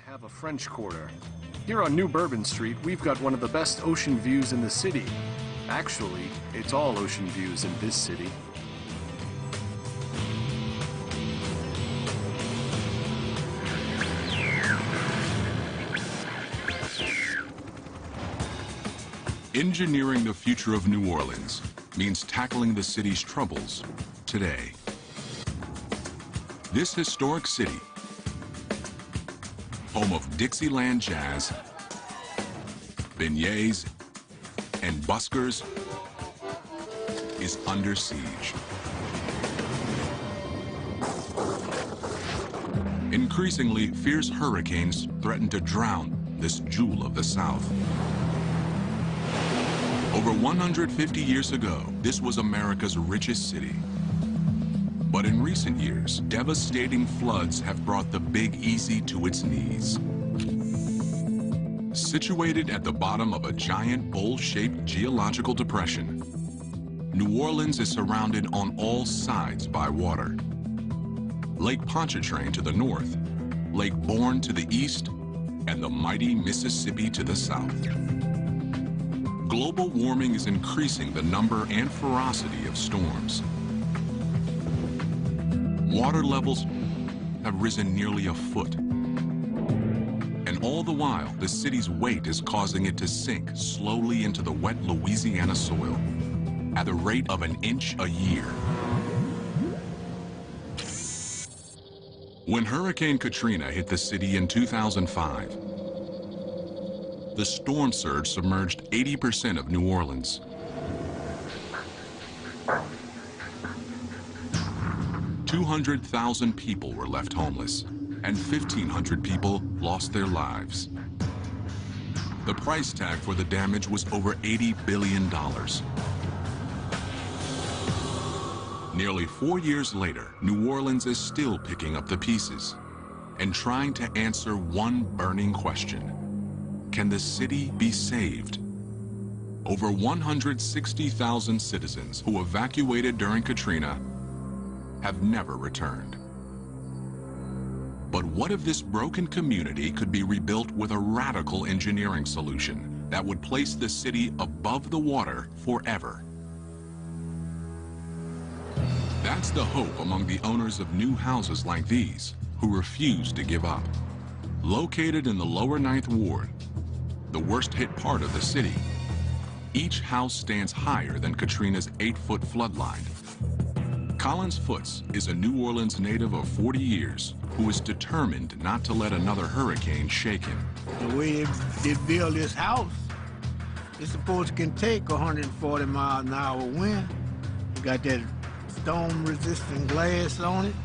have a French Quarter. Here on New Bourbon Street, we've got one of the best ocean views in the city. Actually, it's all ocean views in this city. Engineering the future of New Orleans means tackling the city's troubles today. This historic city, home of Dixieland jazz, beignets, and buskers, is under siege. Increasingly, fierce hurricanes threaten to drown this jewel of the South. Over 150 years ago, this was America's richest city. But in recent years, devastating floods have brought the Big Easy to its knees. Situated at the bottom of a giant bowl-shaped geological depression, New Orleans is surrounded on all sides by water. Lake Pontchartrain to the north, Lake Borgne to the east, and the mighty Mississippi to the south. Global warming is increasing the number and ferocity of storms. Water levels have risen nearly a foot. And all the while, the city's weight is causing it to sink slowly into the wet Louisiana soil at the rate of an inch a year. When Hurricane Katrina hit the city in 2005, the storm surge submerged 80% of New Orleans. $200,000 people were left homeless, and 1,500 people lost their lives. The price tag for the damage was over $80 billion. Nearly 4 years later, New Orleans is still picking up the pieces and trying to answer one burning question. Can the city be saved? Over 160,000 citizens who evacuated during Katrina have never returned. But what if this broken community could be rebuilt with a radical engineering solution that would place the city above the water forever? That's the hope among the owners of new houses like these who refuse to give up. Located in the lower 9th Ward, the worst-hit part of the city, each house stands higher than Katrina's 8-foot floodline. Collins Foots is a New Orleans native of 40 years who is determined not to let another hurricane shake him. The way they build this house, it's supposed to can take 140 miles an hour wind. You got that storm-resistant glass on it,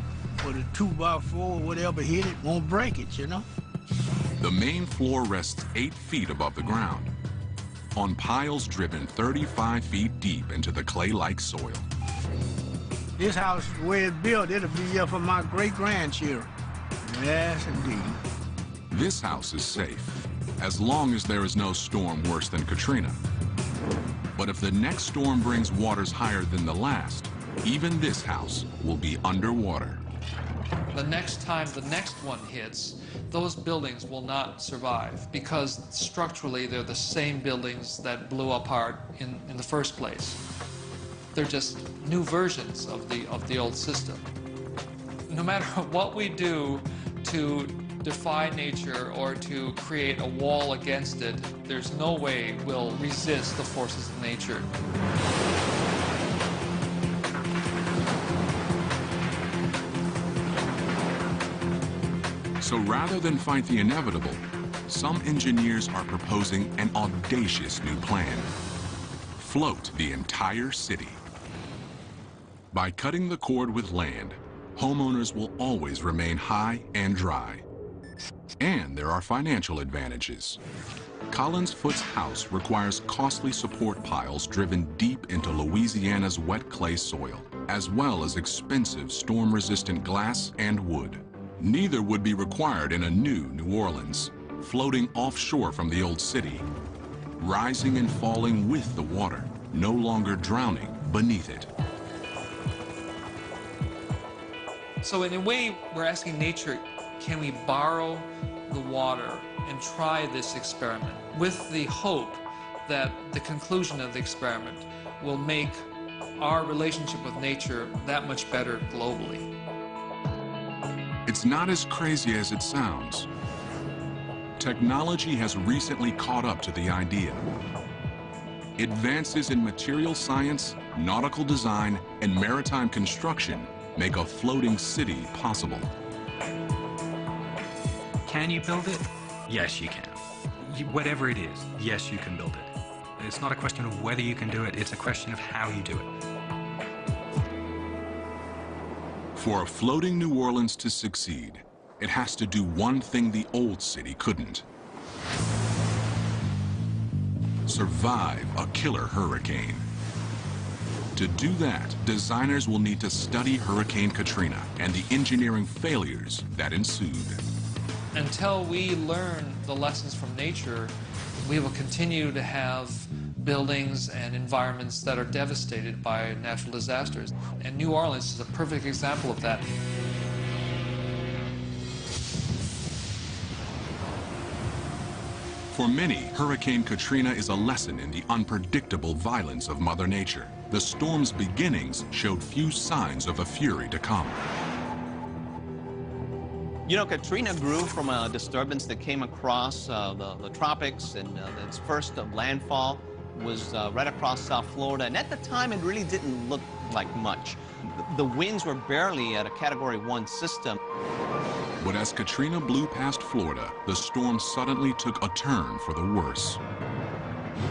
with a 2x4, whatever hit it, won't break it, you know? The main floor rests 8 feet above the ground, on piles driven 35 feet deep into the clay-like soil. This house, the way it's built, it'll be here for my great-grandchildren. Yes, indeed. This house is safe, as long as there is no storm worse than Katrina. But if the next storm brings waters higher than the last, even this house will be underwater. The next time the next one hits, those buildings will not survive because structurally they're the same buildings that blew apart in the first place. They're just new versions of the old system. No matter what we do to defy nature or to create a wall against it, there's no way we'll resist the forces of nature. So rather than fight the inevitable, some engineers are proposing an audacious new plan. Float the entire city. By cutting the cord with land, homeowners will always remain high and dry. And there are financial advantages. Collins Foots' house requires costly support piles driven deep into Louisiana's wet clay soil, as well as expensive storm-resistant glass and wood. Neither would be required in a new New Orleans, floating offshore from the old city, rising and falling with the water, no longer drowning beneath it. So in a way, we're asking nature, can we borrow the water water and try this experiment with the hope that the conclusion of the experiment will make our relationship with nature that much better globally. It's not as crazy as it sounds. Technology has recently caught up to the idea. Advances in material science, nautical design, and maritime construction make a floating city possible. Can you build it? Yes, you can. Whatever it is, yes, you can build it. It's not a question of whether you can do it, it's a question of how you do it. For a floating New Orleans to succeed, it has to do one thing the old city couldn't: survive a killer hurricane. To do that, designers will need to study Hurricane Katrina and the engineering failures that ensued. Until we learn the lessons from nature, we will continue to have buildings and environments that are devastated by natural disasters. And New Orleans is a perfect example of that. For many, Hurricane Katrina is a lesson in the unpredictable violence of Mother Nature. The storm's beginnings showed few signs of a fury to come. You know, Katrina grew from a disturbance that came across the tropics, and its first landfall was right across South Florida. And at the time, it really didn't look like much. The winds were barely at a Category 1 system. But as Katrina blew past Florida, the storm suddenly took a turn for the worse.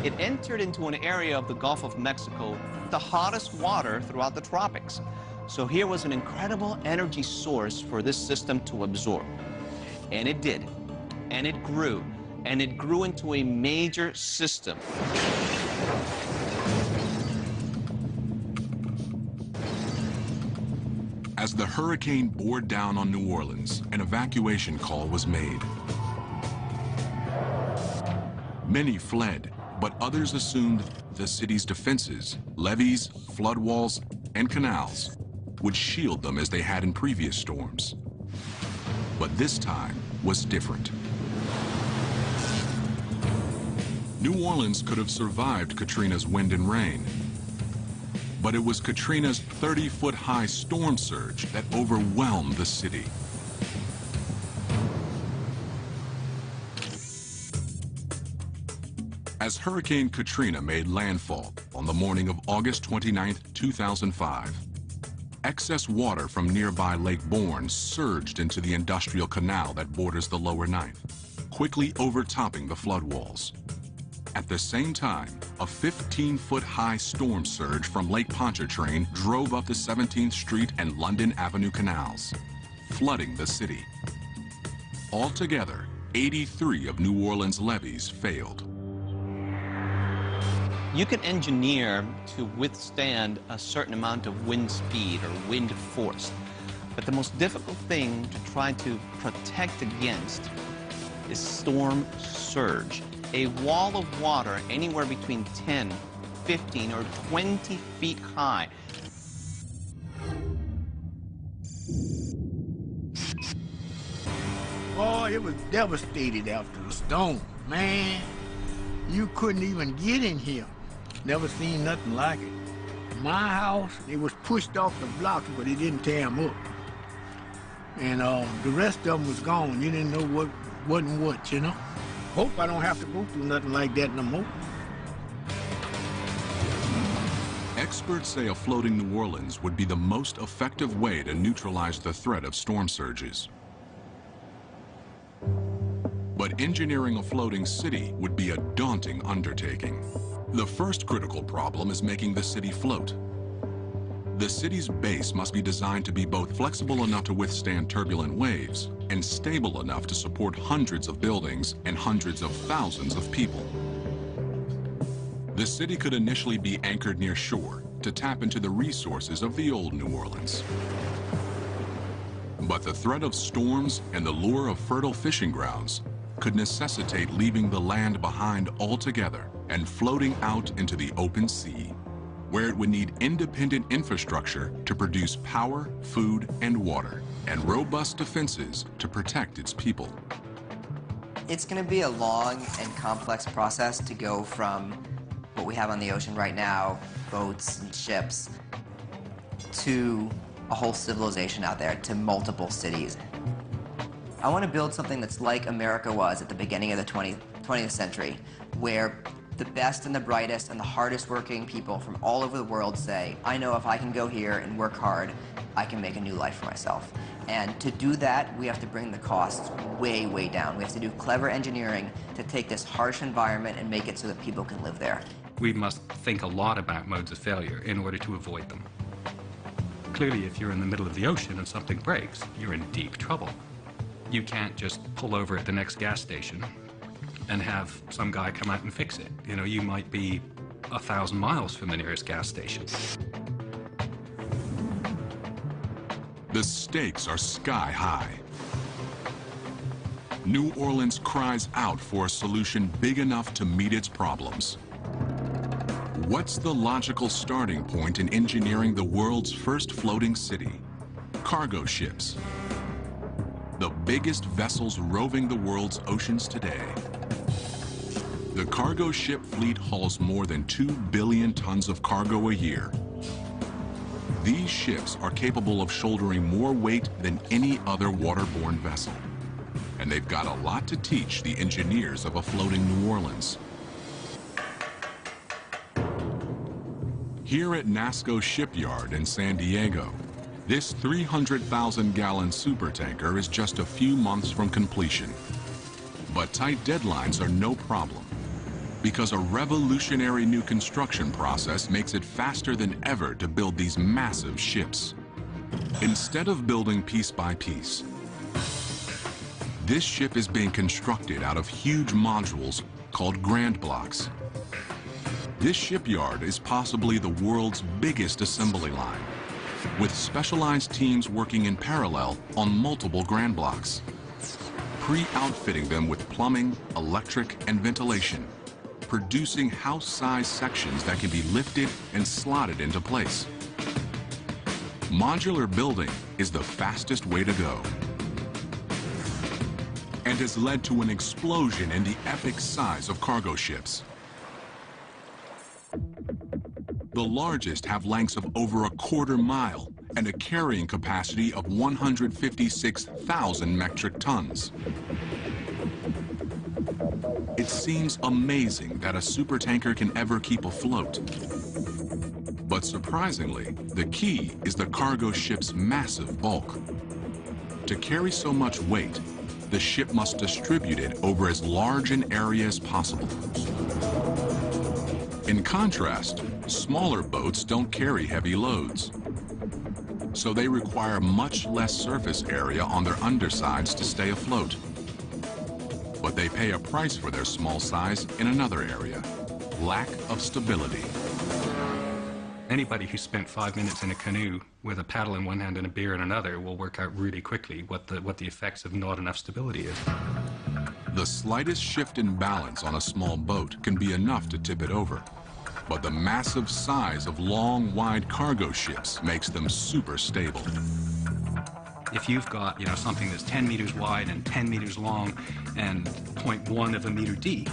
It entered into an area of the Gulf of Mexico, the hottest water throughout the tropics. So here was an incredible energy source for this system to absorb. And it did. And it grew. And it grew into a major system. As the hurricane bore down on New Orleans, an evacuation call was made. Many fled, but others assumed the city's defenses, levees, flood walls, and canals would shield them as they had in previous storms. But this time was different. New Orleans could have survived Katrina's wind and rain, but it was Katrina's 30-foot-high storm surge that overwhelmed the city. As Hurricane Katrina made landfall on the morning of August 29, 2005, excess water from nearby Lake Bourne surged into the industrial canal that borders the lower Ninth, quickly overtopping the flood walls. At the same time, a 15-foot-high storm surge from Lake Pontchartrain drove up the 17th Street and London Avenue canals, flooding the city. Altogether, 83 of New Orleans' levees failed. You can engineer to withstand a certain amount of wind speed or wind force. But the most difficult thing to try to protect against is storm surge. A wall of water anywhere between 10, 15, or 20 feet high. Oh, it was devastated after the storm, man. You couldn't even get in here. Never seen nothing like it. My house, it was pushed off the blocks, but it didn't tear them up. And the rest of them was gone. You didn't know what wasn't what, you know? Hope I don't have to go through nothing like that no more. Experts say a floating New Orleans would be the most effective way to neutralize the threat of storm surges. But engineering a floating city would be a daunting undertaking. The first critical problem is making the city float. The city's base must be designed to be both flexible enough to withstand turbulent waves and stable enough to support hundreds of buildings and hundreds of thousands of people. The city could initially be anchored near shore to tap into the resources of the old New Orleans. But the threat of storms and the lure of fertile fishing grounds could necessitate leaving the land behind altogether and floating out into the open sea, where it would need independent infrastructure to produce power, food, and water, and robust defenses to protect its people. It's going to be a long and complex process to go from what we have on the ocean right now, boats and ships, to a whole civilization out there, to multiple cities. I want to build something that's like America was at the beginning of the 20th century, where the best and the brightest and the hardest working people from all over the world say, I know if I can go here and work hard, I can make a new life for myself. And to do that, we have to bring the costs way, way down. We have to do clever engineering to take this harsh environment and make it so that people can live there. We must think a lot about modes of failure in order to avoid them. Clearly, if you're in the middle of the ocean and something breaks, you're in deep trouble. You can't just pull over at the next gas station and have some guy come out and fix it. You know, you might be 1,000 miles from the nearest gas station. The stakes are sky high. New Orleans cries out for a solution big enough to meet its problems. What's the logical starting point in engineering the world's first floating city? Cargo ships. The biggest vessels roving the world's oceans today. The cargo ship fleet hauls more than 2 billion tons of cargo a year. These ships are capable of shouldering more weight than any other waterborne vessel. And they've got a lot to teach the engineers of a floating New Orleans. Here at NASSCO Shipyard in San Diego, this 300,000-gallon supertanker is just a few months from completion. But tight deadlines are no problem, because a revolutionary new construction process makes it faster than ever to build these massive ships. Instead of building piece by piece, this ship is being constructed out of huge modules called grand blocks. This shipyard is possibly the world's biggest assembly line, with specialized teams working in parallel on multiple grand blocks, pre-outfitting them with plumbing, electric, and ventilation, producing house-sized sections that can be lifted and slotted into place. Modular building is the fastest way to go, and has led to an explosion in the epic size of cargo ships. The largest have lengths of over 1/4 mile and a carrying capacity of 156,000 metric tons. It seems amazing that a supertanker can ever keep afloat. But surprisingly, the key is the cargo ship's massive bulk. To carry so much weight, the ship must distribute it over as large an area as possible. In contrast, smaller boats don't carry heavy loads, so they require much less surface area on their undersides to stay afloat. But they pay a price for their small size in another area: lack of stability. Anybody who spent 5 minutes in a canoe with a paddle in one hand and a beer in another will work out really quickly what the effects of not enough stability is. The slightest shift in balance on a small boat can be enough to tip it over. But the massive size of long, wide cargo ships makes them super stable. If you've got, something that's 10 meters wide and 10 meters long and 0.1 of a meter deep,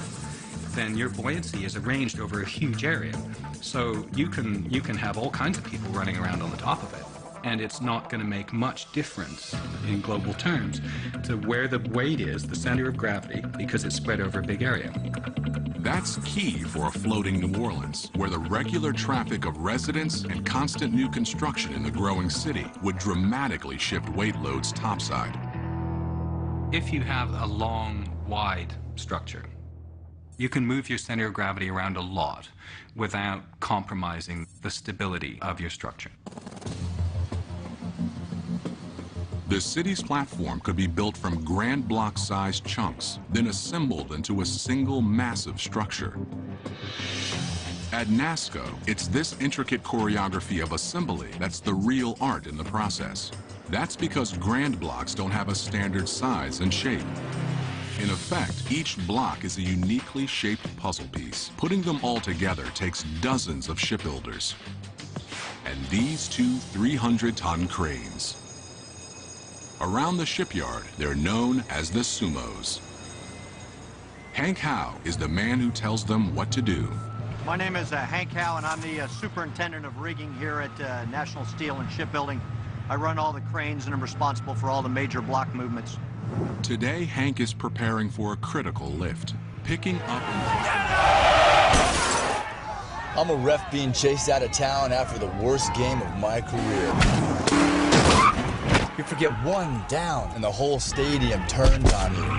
then your buoyancy is arranged over a huge area. So you can have all kinds of people running around on the top of it, and it's not going to make much difference in global terms to where the weight is, the center of gravity, because it's spread over a big area. That's key for a floating New Orleans, where the regular traffic of residents and constant new construction in the growing city would dramatically shift weight loads topside. If you have a long, wide structure, you can move your center of gravity around a lot without compromising the stability of your structure. The city's platform could be built from grand block-sized chunks, then assembled into a single massive structure. At NASSCO, it's this intricate choreography of assembly that's the real art in the process. That's because grand blocks don't have a standard size and shape. In effect, each block is a uniquely shaped puzzle piece. Putting them all together takes dozens of shipbuilders. And these two 300-ton cranes. Around the shipyard, they're known as the sumos. Hank Howe is the man who tells them what to do. My name is Hank Howe, and I'm the superintendent of rigging here at National Steel and Shipbuilding. I run all the cranes and I'm responsible for all the major block movements. Today, Hank is preparing for a critical lift, picking up and... I'm a ref being chased out of town after the worst game of my career. You forget one down and the whole stadium turns on you.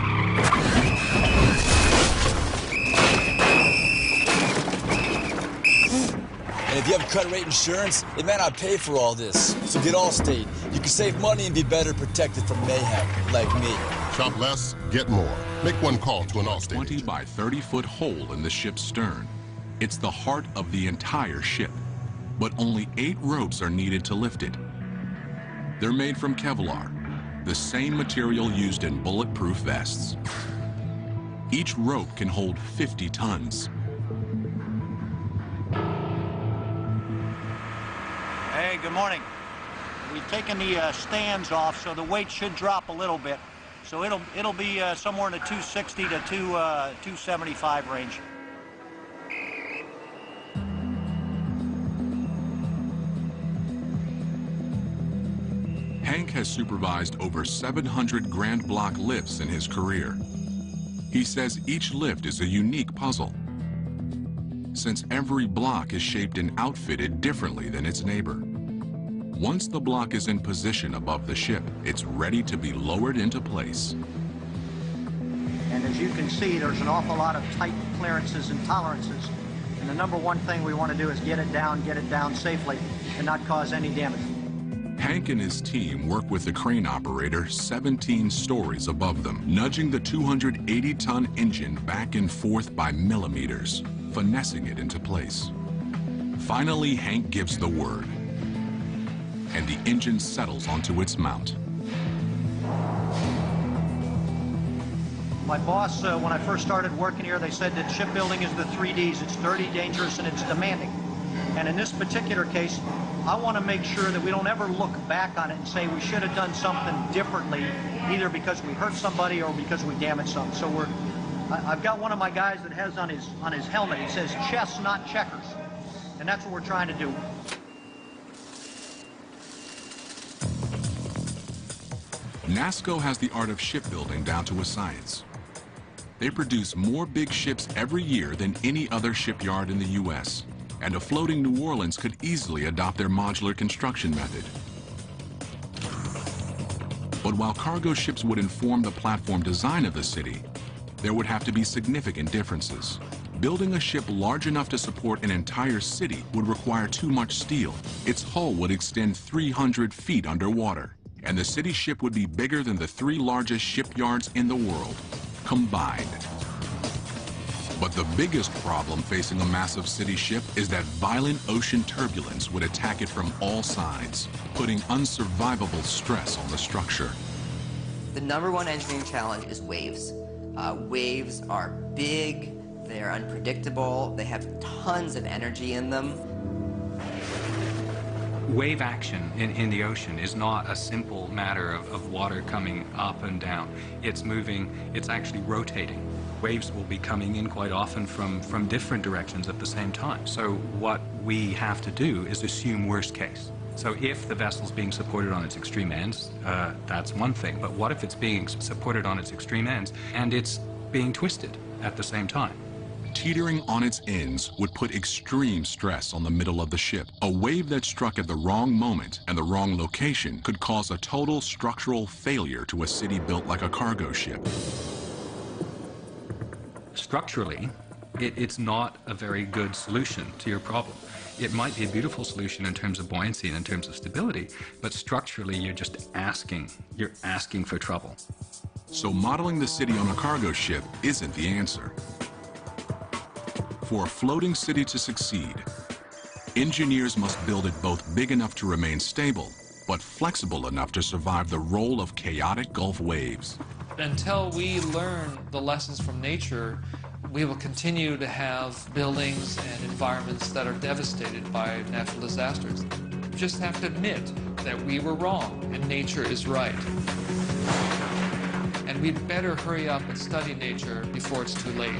And if you have credit rate insurance, it may not pay for all this. So get Allstate. You can save money and be better protected from mayhem, like me. Shop less, get more. Make one call to an Allstate. 20 by 30-foot hole in the ship's stern. It's the heart of the entire ship, but only 8 ropes are needed to lift it. They're made from Kevlar, the same material used in bulletproof vests. Each rope can hold 50 tons. Hey, good morning. We've taken the stands off, so the weight should drop a little bit. So it'll be somewhere in the 260 to 275 range. Hank has supervised over 700 grand block lifts in his career. He says each lift is a unique puzzle, since every block is shaped and outfitted differently than its neighbor. Once the block is in position above the ship, it's ready to be lowered into place. And as you can see, there's an awful lot of tight clearances and tolerances. And the number one thing we want to do is get it down safely and not cause any damage. Hank and his team work with the crane operator 17 stories above them, nudging the 280-ton engine back and forth by millimeters, finessing it into place. Finally, Hank gives the word, and the engine settles onto its mount. My boss, when I first started working here, they said that shipbuilding is the 3Ds. It's dirty, dangerous, and it's demanding. And in this particular case, I want to make sure that we don't ever look back on it and say we should have done something differently, either because we hurt somebody or because we damaged something. So I've got one of my guys that has on his helmet, it says chess, not checkers. And that's what we're trying to do. NASSCO has the art of shipbuilding down to a science. They produce more big ships every year than any other shipyard in the U.S., and a floating New Orleans could easily adopt their modular construction method. But while cargo ships would inform the platform design of the city, there would have to be significant differences. Building a ship large enough to support an entire city would require too much steel. Its hull would extend 300 feet underwater, and the city ship would be bigger than the 3 largest shipyards in the world, combined. But the biggest problem facing a massive city ship is that violent ocean turbulence would attack it from all sides, putting unsurvivable stress on the structure. The number one engineering challenge is waves. Waves are big, they're unpredictable, they have tons of energy in them. Wave action in the ocean is not a simple matter of water coming up and down. It's moving, it's actually rotating. Waves will be coming in quite often from different directions at the same time. So what we have to do is assume worst case. So if the vessel's being supported on its extreme ends, that's one thing. But what if it's being supported on its extreme ends and it's being twisted at the same time? Teetering on its ends would put extreme stress on the middle of the ship. A wave that struck at the wrong moment and the wrong location could cause a total structural failure to a city built like a cargo ship. Structurally, it's not a very good solution to your problem. It might be a beautiful solution in terms of buoyancy and in terms of stability, but structurally you're just asking for trouble. So modeling the city on a cargo ship isn't the answer. For a floating city to succeed, engineers must build it both big enough to remain stable, but flexible enough to survive the roll of chaotic Gulf waves. Until we learn the lessons from nature, we will continue to have buildings and environments that are devastated by natural disasters. We just have to admit that we were wrong and nature is right. And And we'd better hurry up and study nature before it's too late.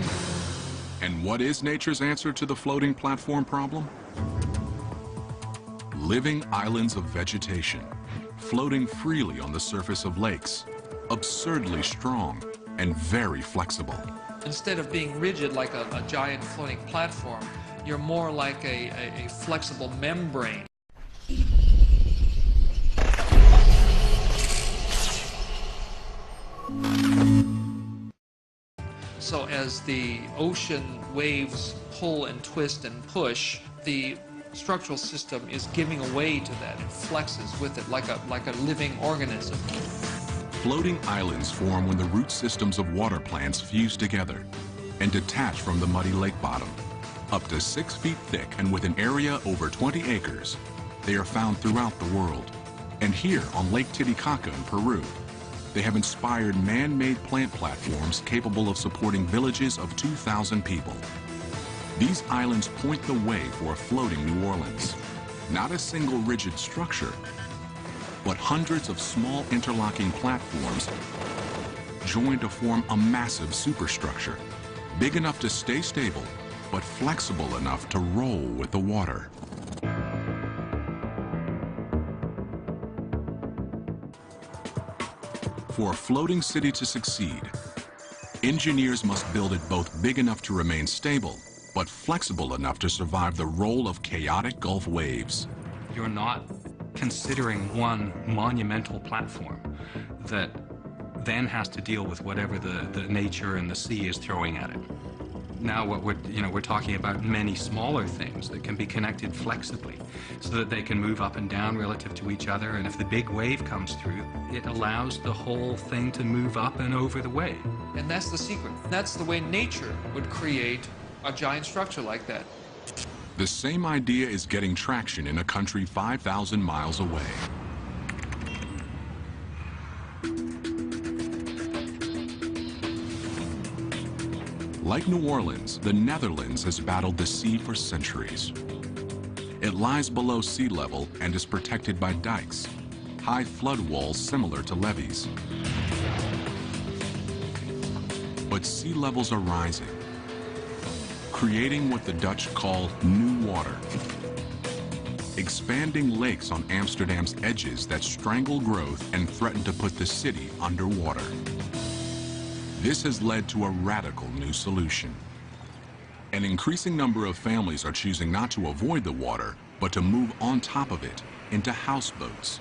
And what is nature's answer to the floating platform problem? Living islands of vegetation, floating freely on the surface of lakes, absurdly strong and very flexible. Instead of being rigid like a giant floating platform, you're more like a flexible membrane. So as the ocean waves pull and twist and push, the structural system is giving away to that. It flexes with it like a living organism. Floating islands form when the root systems of water plants fuse together and detach from the muddy lake bottom. Up to 6 feet thick and with an area over 20 acres, they are found throughout the world. And here on Lake Titicaca in Peru, they have inspired man-made plant platforms capable of supporting villages of 2,000 people. These islands point the way for a floating New Orleans. Not a single rigid structure, but hundreds of small interlocking platforms join to form a massive superstructure, big enough to stay stable, but flexible enough to roll with the water. For a floating city to succeed, engineers must build it both big enough to remain stable, but flexible enough to survive the roll of chaotic Gulf waves. You're not considering one monumental platform that then has to deal with whatever the nature and the sea is throwing at it. Now what we're talking about many smaller things that can be connected flexibly so that they can move up and down relative to each other, and if the big wave comes through, it allows the whole thing to move up and over the wave. And that's the secret. That's the way nature would create a giant structure like that. The same idea is getting traction in a country 5,000 miles away. Like New Orleans, the Netherlands has battled the sea for centuries. It lies below sea level and is protected by dikes, high flood walls similar to levees. But sea levels are rising, creating what the Dutch call new water. Expanding lakes on Amsterdam's edges that strangle growth and threaten to put the city underwater. This has led to a radical new solution. An increasing number of families are choosing not to avoid the water, but to move on top of it into houseboats.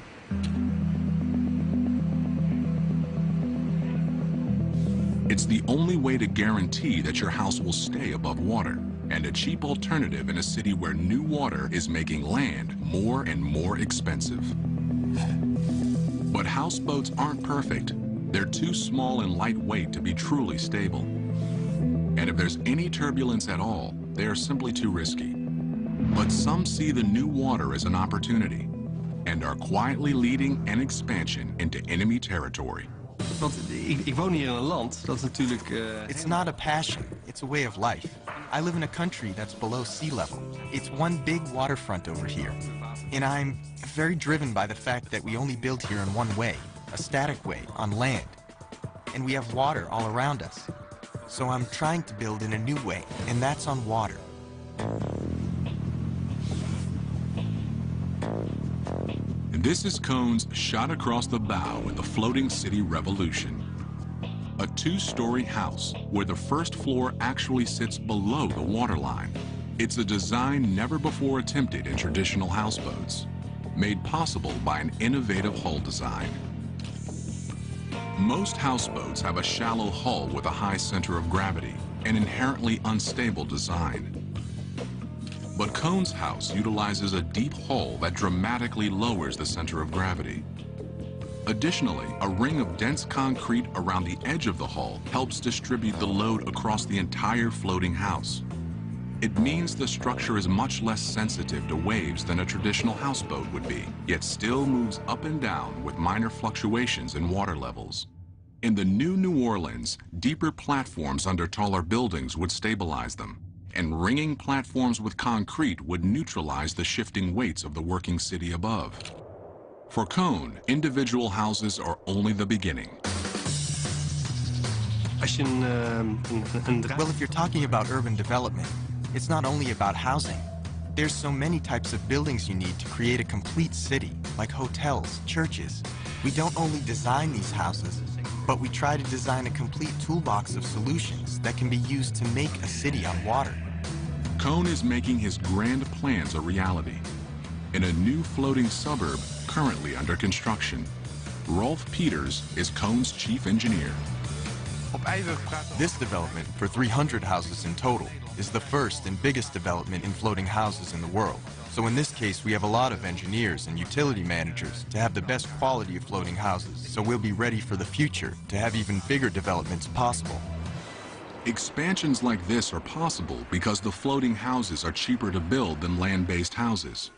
It's the only way to guarantee that your house will stay above water, and a cheap alternative in a city where new water is making land more and more expensive. But houseboats aren't perfect. They're too small and lightweight to be truly stable. And if there's any turbulence at all, they are simply too risky. But some see the new water as an opportunity and are quietly leading an expansion into enemy territory. Want ik woon hier in een land, dat is natuurlijk... It's not a passion, it's a way of life. I live in a country that's below sea level. It's one big waterfront over here. And I'm very driven by the fact that we only build here in one way, a static way, on land. And we have water all around us. So I'm trying to build in a new way, and that's on water. This is Cohn's shot across the bow in the floating city revolution. A two-story house where the first floor actually sits below the waterline. It's a design never before attempted in traditional houseboats, made possible by an innovative hull design. Most houseboats have a shallow hull with a high center of gravity, an inherently unstable design. But Cohn's house utilizes a deep hull that dramatically lowers the center of gravity. Additionally, a ring of dense concrete around the edge of the hull helps distribute the load across the entire floating house. It means the structure is much less sensitive to waves than a traditional houseboat would be, yet still moves up and down with minor fluctuations in water levels. In the new New Orleans, deeper platforms under taller buildings would stabilize them, and ringing platforms with concrete would neutralize the shifting weights of the working city above. For Cohn, individual houses are only the beginning. Well, if you're talking about urban development, it's not only about housing. There's so many types of buildings you need to create a complete city, like hotels, churches. We don't only design these houses, but we try to design a complete toolbox of solutions that can be used to make a city on water. Cone is making his grand plans a reality in a new floating suburb currently under construction. Rolf Peters is Cone's chief engineer. This development, for 300 houses in total, is the first and biggest development in floating houses in the world. So in this case, we have a lot of engineers and utility managers to have the best quality of floating houses, so we'll be ready for the future to have even bigger developments possible. Expansions like this are possible because the floating houses are cheaper to build than land-based houses.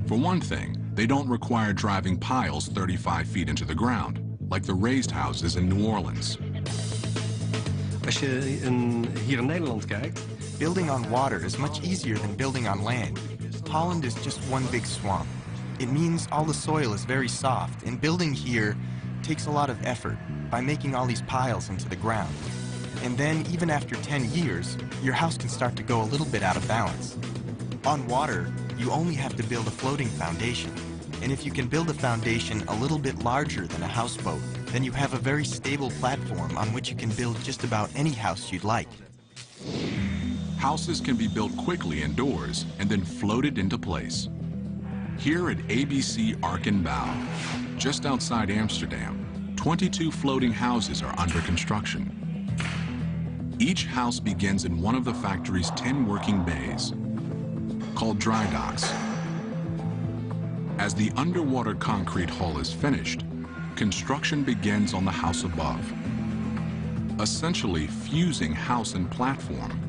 For one thing, they don't require driving piles 35 feet into the ground, like the raised houses in New Orleans. Als je hier in Nederland kijkt, building on water is much easier than building on land. Holland is just one big swamp. It means all the soil is very soft, and building here takes a lot of effort by making all these piles into the ground. And then, even after 10 years, your house can start to go a little bit out of balance. On water, you only have to build a floating foundation. And if you can build a foundation a little bit larger than a houseboat, then you have a very stable platform on which you can build just about any house you'd like. Houses can be built quickly indoors and then floated into place. Here at ABC Ark and Bow, just outside Amsterdam, 22 floating houses are under construction. Each house begins in one of the factory's 10 working bays, called dry docks. As the underwater concrete hull is finished, construction begins on the house above, essentially fusing house and platform,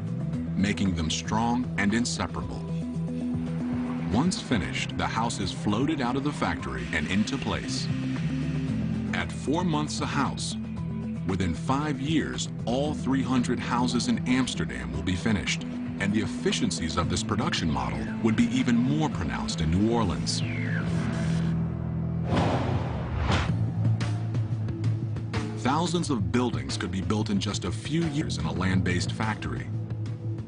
making them strong and inseparable. Once finished, the house is floated out of the factory and into place. At 4 months a house, within 5 years, all 300 houses in Amsterdam will be finished, and the efficiencies of this production model would be even more pronounced in New Orleans. Thousands of buildings could be built in just a few years in a land-based factory,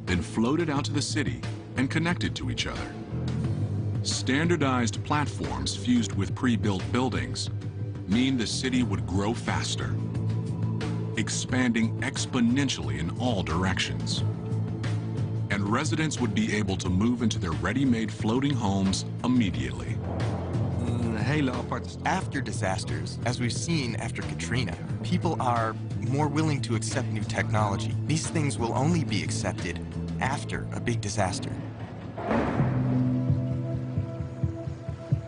then floated out to the city and connected to each other. Standardized platforms fused with pre-built buildings mean the city would grow faster, expanding exponentially in all directions. And residents would be able to move into their ready-made floating homes immediately. After disasters, as we've seen after Katrina, people are more willing to accept new technology. These things will only be accepted after a big disaster.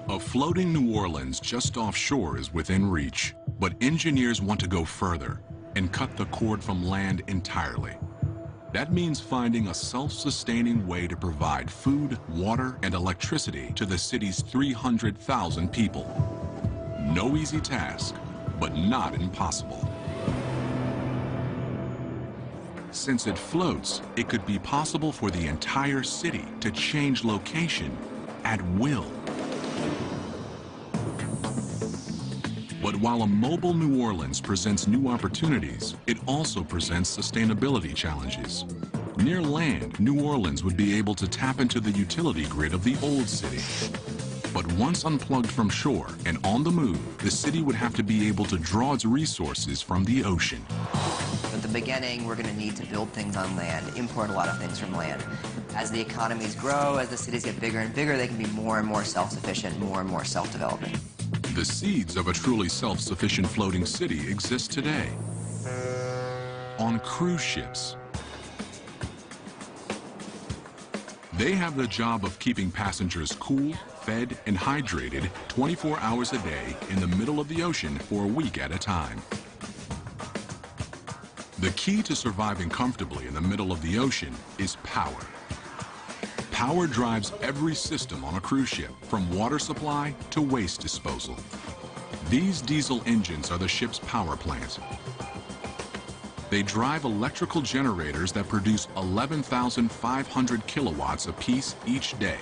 A floating New Orleans just offshore is within reach, but engineers want to go further and cut the cord from land entirely. That means finding a self-sustaining way to provide food, water, and electricity to the city's 300,000 people. No easy task, but not impossible. Since it floats, it could be possible for the entire city to change location at will. But while a mobile New Orleans presents new opportunities, it also presents sustainability challenges. Near land, New Orleans would be able to tap into the utility grid of the old city. But once unplugged from shore and on the move, the city would have to be able to draw its resources from the ocean. At the beginning, we're going to need to build things on land, import a lot of things from land. As the economies grow, as the cities get bigger and bigger, they can be more and more self-sufficient, more and more self-developing. The seeds of a truly self-sufficient floating city exist today on cruise ships. They have the job of keeping passengers cool, fed, and hydrated 24 hours a day in the middle of the ocean for a week at a time. The key to surviving comfortably in the middle of the ocean is power. Power drives every system on a cruise ship, from water supply to waste disposal. These diesel engines are the ship's power plant. They drive electrical generators that produce 11,500 kilowatts apiece each day.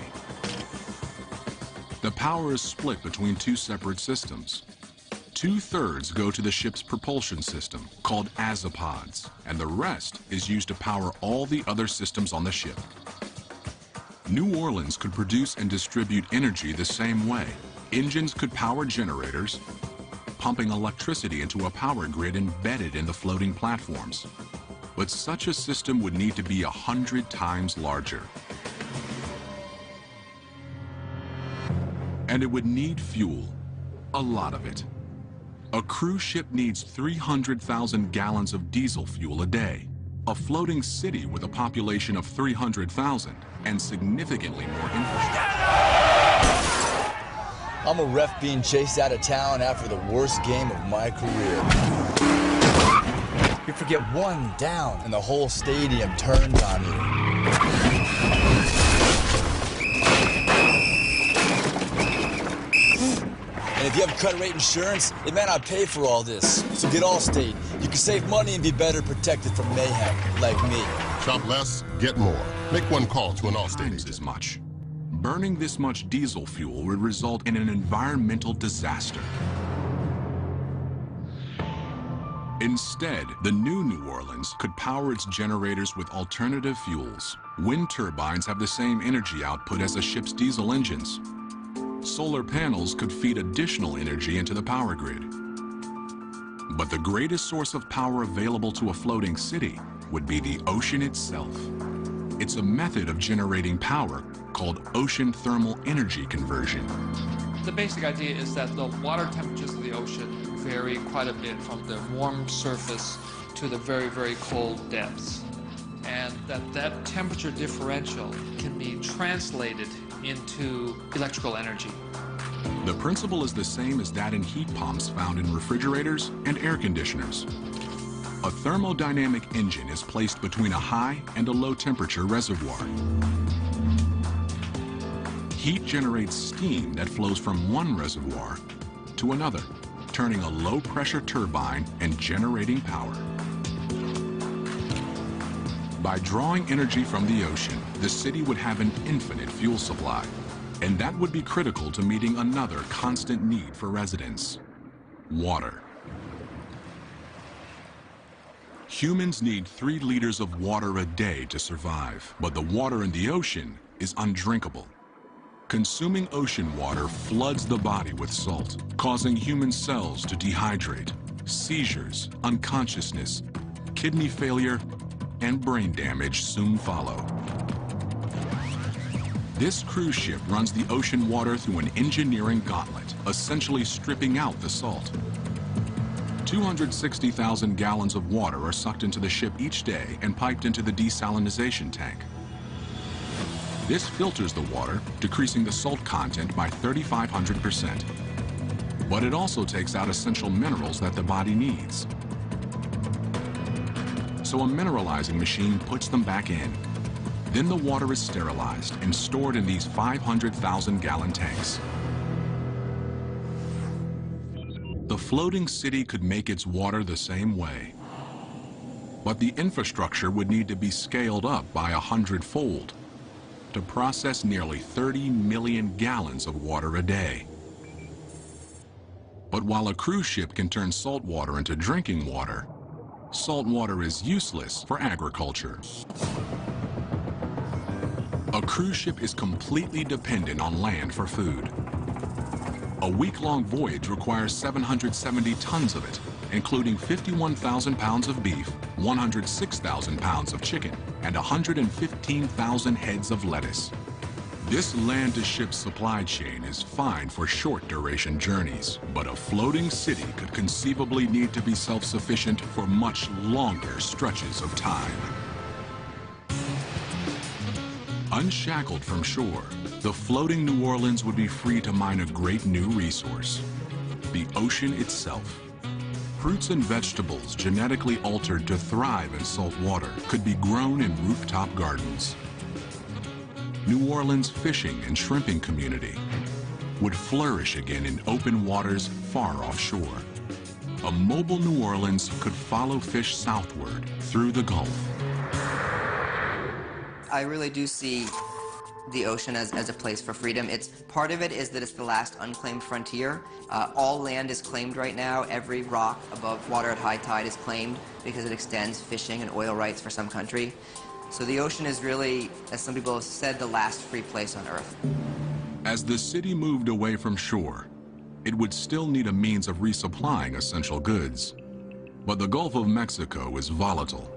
The power is split between two separate systems. 2/3 go to the ship's propulsion system, called azipods, and the rest is used to power all the other systems on the ship. New Orleans could produce and distribute energy the same way. Engines could power generators, pumping electricity into a power grid embedded in the floating platforms. But such a system would need to be 100 times larger. And it would need fuel, a lot of it. A cruise ship needs 300,000 gallons of diesel fuel a day. A floating city with a population of 300,000 and significantly more infrastructure. I'm a ref being chased out of town after the worst game of my career. You forget one down and the whole stadium turns on you. And if you have credit rate insurance, it may not pay for all this. So get Allstate. You can save money and be better protected from mayhem, like me. Shop less, get more. Make one call to an Allstate agent. As much. Burning this much diesel fuel would result in an environmental disaster. Instead, the New Orleans could power its generators with alternative fuels. Wind turbines have the same energy output as a ship's diesel engines. Solar panels could feed additional energy into the power grid. But the greatest source of power available to a floating city would be the ocean itself. It's a method of generating power called ocean thermal energy conversion. The basic idea is that the water temperatures of the ocean vary quite a bit from the warm surface to the very, very cold depths. And that temperature differential can be translated into electrical energy. The principle is the same as that in heat pumps found in refrigerators and air conditioners. A thermodynamic engine is placed between a high and a low temperature reservoir. Heat generates steam that flows from one reservoir to another, turning a low pressure turbine and generating power. By drawing energy from the ocean, the city would have an infinite fuel supply, and that would be critical to meeting another constant need for residents: water. Humans need 3 liters of water a day to survive, but the water in the ocean is undrinkable. Consuming ocean water floods the body with salt, causing human cells to dehydrate. Seizures, unconsciousness, kidney failure, and brain damage soon follow. This cruise ship runs the ocean water through an engineering gauntlet, essentially stripping out the salt. 260,000 gallons of water are sucked into the ship each day and piped into the desalinization tank. This filters the water, decreasing the salt content by 3,500%. But it also takes out essential minerals that the body needs. So a mineralizing machine puts them back in. Then the water is sterilized and stored in these 500,000 gallon tanks. The floating city could make its water the same way. But the infrastructure would need to be scaled up by 100-fold to process nearly 30 million gallons of water a day. But while a cruise ship can turn salt water into drinking water, salt water is useless for agriculture. A cruise ship is completely dependent on land for food. A week-long voyage requires 770 tons of it, including 51,000 pounds of beef, 106,000 pounds of chicken, and 115,000 heads of lettuce. This land-to-ship supply chain is fine for short-duration journeys, but a floating city could conceivably need to be self-sufficient for much longer stretches of time. Unshackled from shore, the floating New Orleans would be free to mine a great new resource: the ocean itself. Fruits and vegetables genetically altered to thrive in salt water could be grown in rooftop gardens. New Orleans' fishing and shrimping community would flourish again in open waters far offshore. A mobile New Orleans could follow fish southward through the Gulf. I really do see the ocean as a place for freedom. Part of it is that it's the last unclaimed frontier. All land is claimed right now. Every rock above water at high tide is claimed because it extends fishing and oil rights for some country. So the ocean is really, as some people have said, the last free place on Earth. As the city moved away from shore, it would still need a means of resupplying essential goods. But the Gulf of Mexico is volatile,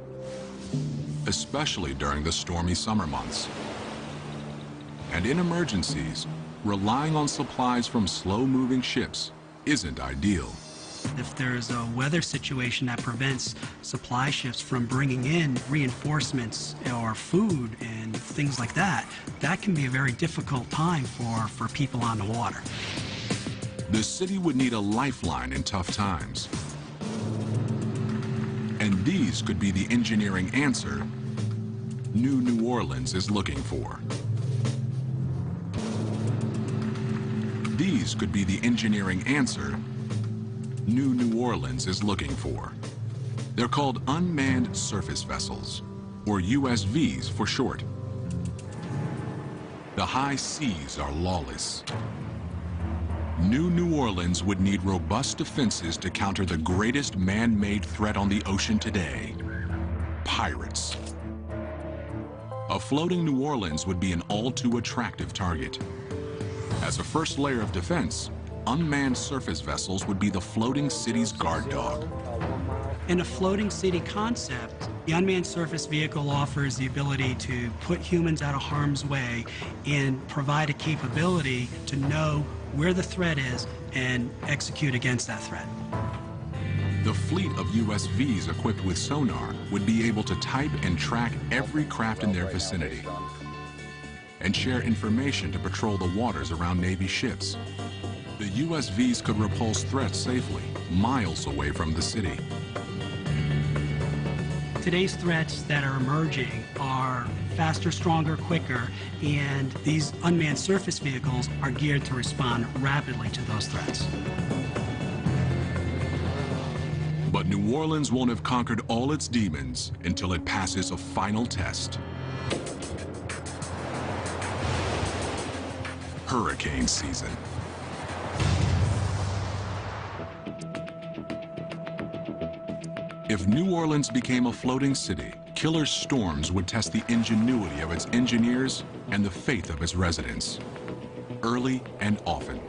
especially during the stormy summer months. And in emergencies, relying on supplies from slow-moving ships isn't ideal. If there's a weather situation that prevents supply ships from bringing in reinforcements or food and things like that, that can be a very difficult time for people on the water. The city would need a lifeline in tough times. And these could be the engineering answer New Orleans is looking for. These could be the engineering answer New Orleans is looking for. They're called unmanned surface vessels, or USVs for short. The high seas are lawless. New Orleans would need robust defenses to counter the greatest man-made threat on the ocean today: pirates. A floating New Orleans would be an all-too-attractive target. As a first layer of defense, unmanned surface vessels would be the floating city's guard dog. In a floating city concept, the unmanned surface vehicle offers the ability to put humans out of harm's way and provide a capability to know where the threat is and execute against that threat. The fleet of USVs equipped with sonar would be able to type and track every craft in their vicinity and share information to patrol the waters around Navy ships. The USVs could repulse threats safely, miles away from the city. Today's threats that are emerging are faster, stronger, quicker, and these unmanned surface vehicles are geared to respond rapidly to those threats. But New Orleans won't have conquered all its demons until it passes a final test. Hurricane season. If New Orleans became a floating city, killer storms would test the ingenuity of its engineers and the faith of its residents, early and often.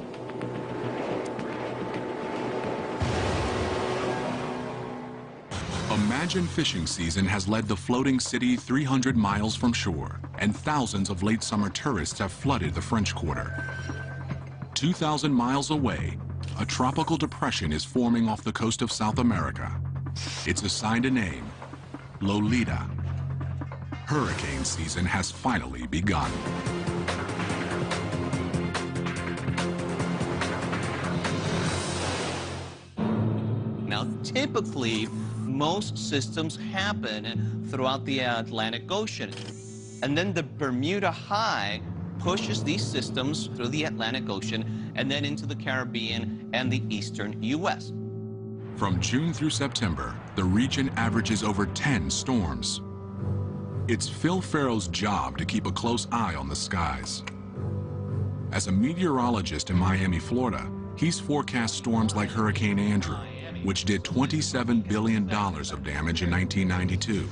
Imagine fishing season has led the floating city 300 miles from shore, and thousands of late summer tourists have flooded the French Quarter. 2,000 miles away, a tropical depression is forming off the coast of South America. It's assigned a name: Lolita. Hurricane season has finally begun. Now, typically, most systems happen throughout the Atlantic Ocean. And then the Bermuda High pushes these systems through the Atlantic Ocean and then into the Caribbean and the eastern U.S. From June through September, the region averages over 10 storms. It's Phil Farrow's job to keep a close eye on the skies. As a meteorologist in Miami, Florida, he's forecast storms like Hurricane Andrew, which did $27 billion of damage in 1992,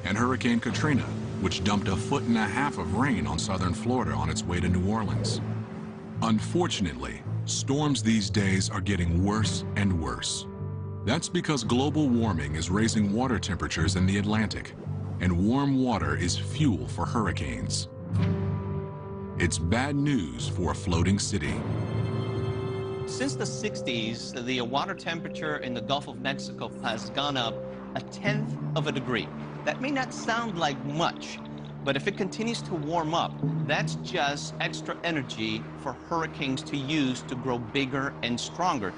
and Hurricane Katrina, which dumped 1.5 feet of rain on southern Florida on its way to New Orleans. Unfortunately, storms these days are getting worse and worse. That's because global warming is raising water temperatures in the Atlantic, and warm water is fuel for hurricanes. It's bad news for a floating city. Since the 60s, the water temperature in the Gulf of Mexico has gone up 1/10 degree. That may not sound like much, but if it continues to warm up, that's just extra energy for hurricanes to use to grow bigger and stronger.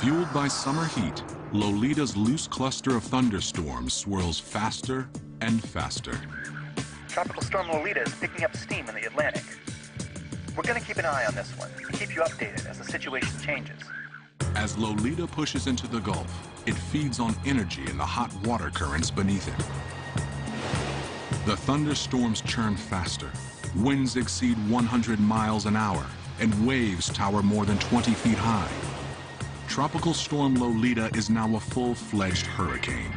Fueled by summer heat, Lolita's loose cluster of thunderstorms swirls faster and faster. Tropical Storm Lolita is picking up steam in the Atlantic. We're going to keep an eye on this one and keep you updated as the situation changes. As Lolita pushes into the Gulf, it feeds on energy in the hot water currents beneath it. The thunderstorms churn faster, Winds exceed 100 miles an hour, and waves tower more than 20 feet high. Tropical storm Lolita is now a full-fledged hurricane,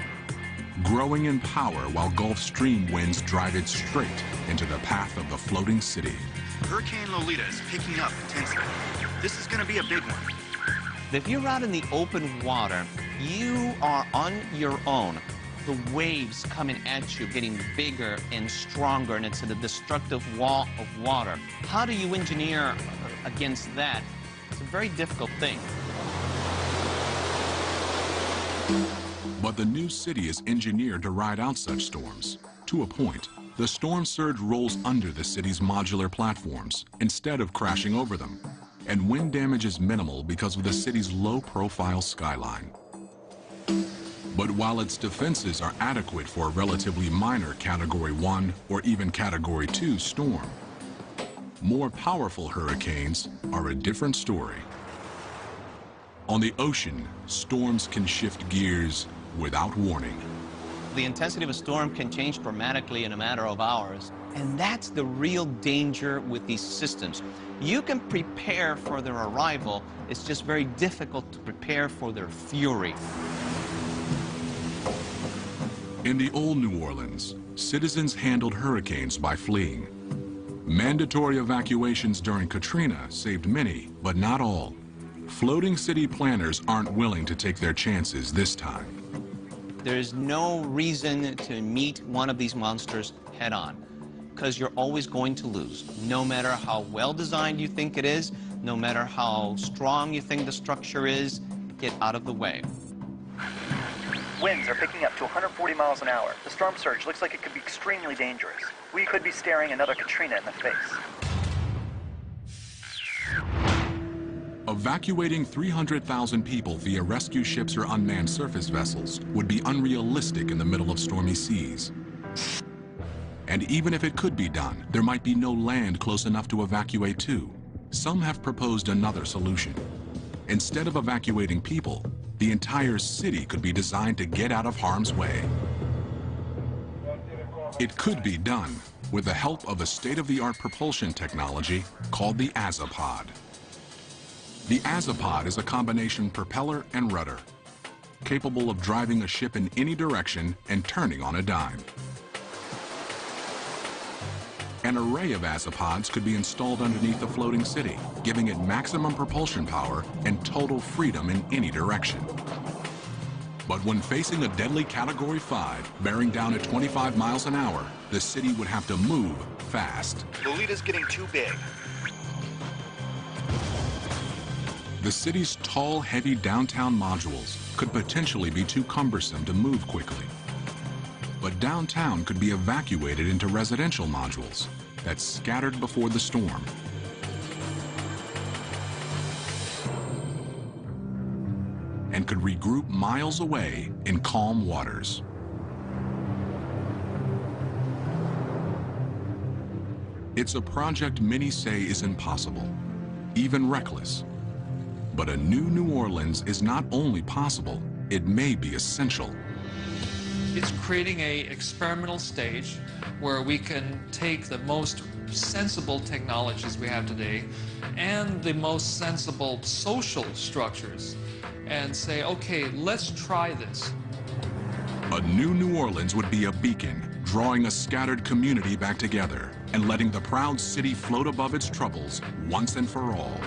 growing in power while Gulf Stream winds drive it straight into the path of the floating city. Hurricane Lolita is picking up intensity. This is going to be a big one. If you're out in the open water, you are on your own. The waves coming at you, getting bigger and stronger, and it's a destructive wall of water. How do you engineer against that? It's a very difficult thing. But the new city is engineered to ride out such storms. To a point, the storm surge rolls under the city's modular platforms instead of crashing over them. And wind damage is minimal because of the city's low-profile skyline. But while its defenses are adequate for a relatively minor Category 1 or even Category 2 storm, more powerful hurricanes are a different story. On the ocean, storms can shift gears without warning. The intensity of a storm can change dramatically in a matter of hours, and that's the real danger with these systems. You can prepare for their arrival, it's just very difficult to prepare for their fury. In the old New Orleans, citizens handled hurricanes by fleeing. Mandatory evacuations during Katrina saved many, but not all. Floating city planners aren't willing to take their chances this time. There's no reason to meet one of these monsters head-on, because you're always going to lose. No matter how well-designed you think it is, no matter how strong you think the structure is, get out of the way. Winds are picking up to 140 miles an hour. The storm surge looks like it could be extremely dangerous. We could be staring another Katrina in the face. Evacuating 300,000 people via rescue ships or unmanned surface vessels would be unrealistic in the middle of stormy seas. And even if it could be done, there might be no land close enough to evacuate to. Some have proposed another solution. Instead of evacuating people, the entire city could be designed to get out of harm's way. It could be done with the help of a state-of-the-art propulsion technology called the Azipod. The Azipod is a combination propeller and rudder, capable of driving a ship in any direction and turning on a dime. An array of Azipods could be installed underneath the floating city, giving it maximum propulsion power and total freedom in any direction. But when facing a deadly Category 5, bearing down at 25 miles an hour, the city would have to move fast. Lolita's getting too big. The city's tall, heavy downtown modules could potentially be too cumbersome to move quickly. But downtown could be evacuated into residential modules that scattered before the storm. And could regroup miles away in calm waters. It's a project many say is impossible, even reckless. But a new New Orleans is not only possible, it may be essential. It's creating an experimental stage where we can take the most sensible technologies we have today and the most sensible social structures and say, okay, let's try this. A new New Orleans would be a beacon, drawing a scattered community back together and letting the proud city float above its troubles once and for all.